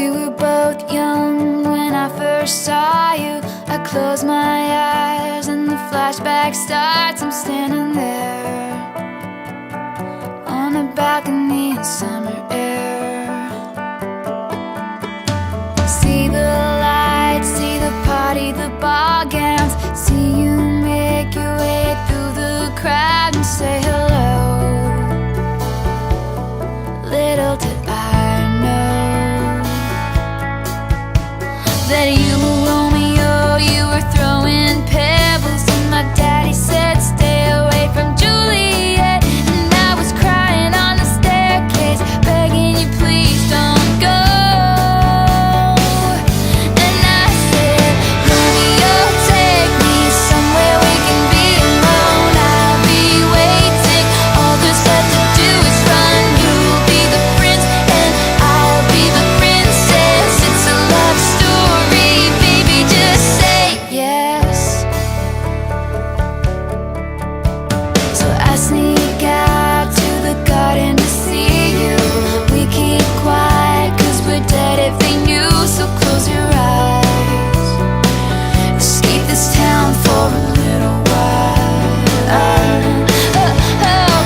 We were both young when I first saw you. I close my eyes and the flashback starts. I'm standing there on a balcony in summer air. See the lights, see the party, the ball gowns. See you make your way through the crowd and say hello. Little did I know that you were Romeo, you were throwing pebbles, and my daddy said stay away from Juliet. And I was crying on the staircase, begging you please don't go. And I said, Romeo, take me somewhere we can be alone. I'll be waiting, all there's left to do is run. You'll be the prince and I'll be the princess. It's a love story, baby, just say yes. So I sneak out to the garden to see you. We keep quiet cause we're dead if they knew. So close your eyes, escape this town for a little while.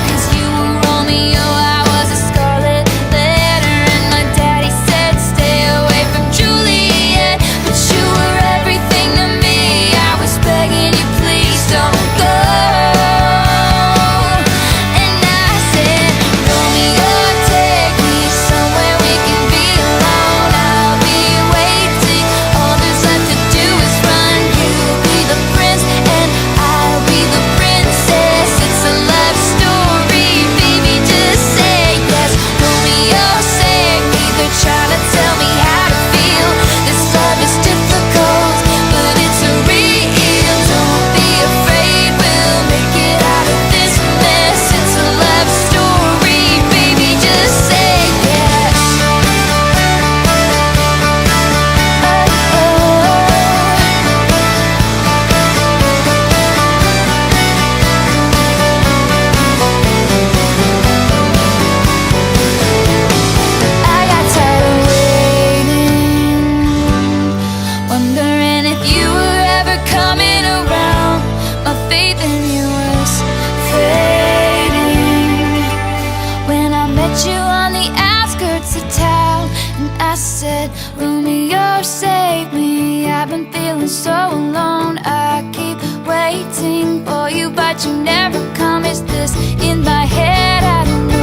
Cause you were Romeo, I was a scarlet letter, and my daddy said stay away from Juliet. But you were everything to me, I was begging you please don't go. And I said, Romeo, take me somewhere we can be alone. I'll be waiting, all there's left to do is run. You'll be the prince and I'll be the princess. It's a love story, baby, just say yes. Romeo, save me, they're trying to tell me how to feel. This love is difficult, but it's real. Don't be afraid, we'll make it out of this mess. It's a love story, baby, just say yes. I got tired of waiting, wondering if you were ever coming around. My faith in you was fading when I met you on the outskirts of town. And I said, Romeo, save me, I've been feeling so alone. I keep waiting for you, but you never come. Is this in my head? I don't know.